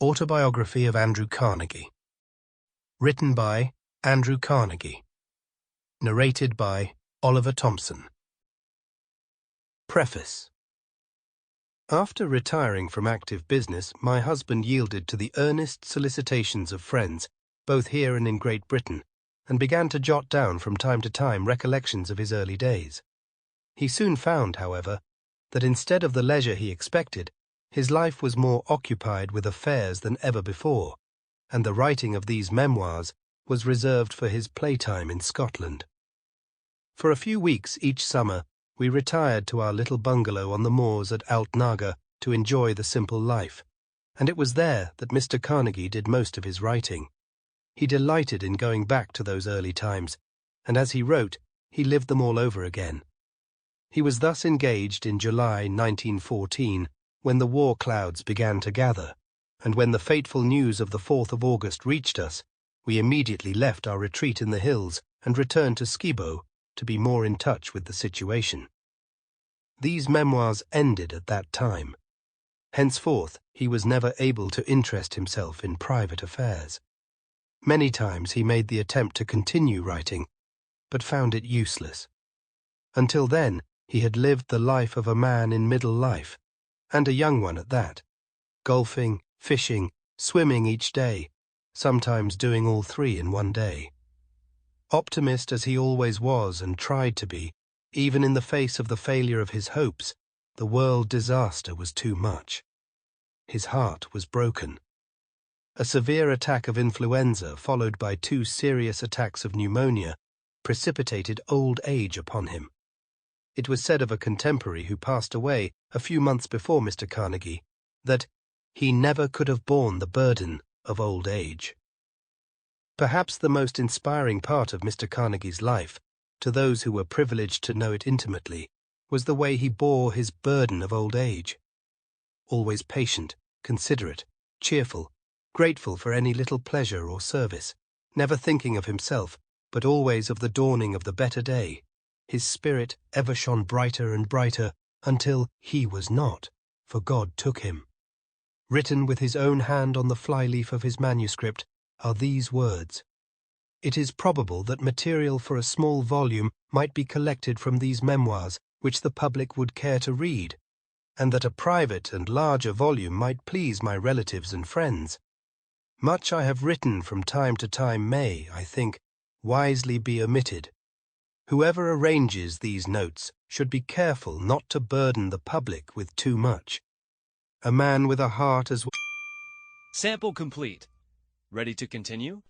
Autobiography of Andrew Carnegie. Written by Andrew Carnegie. Narrated by Oliver Thompson. Preface. After retiring from active business, my husband yielded to the earnest solicitations of friends, both here and in Great Britain, and began to jot down from time to time recollections of his early days. He soon found, however, that instead of the leisure he expected, his life was more occupied with affairs than ever before, and the writing of these memoirs was reserved for his playtime in Scotland. For a few weeks each summer, we retired to our little bungalow on the moors at Altnaga to enjoy the simple life, and it was there that Mr. Carnegie did most of his writing. He delighted in going back to those early times, and as he wrote, he lived them all over again. He was thus engaged in July 1914, when the war clouds began to gather, and when the fateful news of the 4th of August reached us, we immediately left our retreat in the hills and returned to Skibo to be more in touch with the situation. These memoirs ended at that time. Henceforth, he was never able to interest himself in private affairs. Many times he made the attempt to continue writing, but found it useless. Until then, he had lived the life of a man in middle life, and a young one at that, golfing, fishing, swimming each day, sometimes doing all three in one day. Optimist as he always was and tried to be, even in the face of the failure of his hopes, the world disaster was too much. His heart was broken. A severe attack of influenza, followed by 2 serious attacks of pneumonia, precipitated old age upon him. It was said of a contemporary who passed away a few months before Mr. Carnegie that he never could have borne the burden of old age. Perhaps the most inspiring part of Mr. Carnegie's life, to those who were privileged to know it intimately, was the way he bore his burden of old age. Always patient, considerate, cheerful, grateful for any little pleasure or service, never thinking of himself, but always of the dawning of the better day. His spirit ever shone brighter and brighter until he was not, for God took him. Written with his own hand on the flyleaf of his manuscript are these words. It is probable that material for a small volume might be collected from these memoirs which the public would care to read, and that a private and larger volume might please my relatives and friends. Much I have written from time to time may, I think, wisely be omitted. Whoever arranges these notes should be careful not to burden the public with too much. A man with a heart as well. Sample complete. Ready to continue?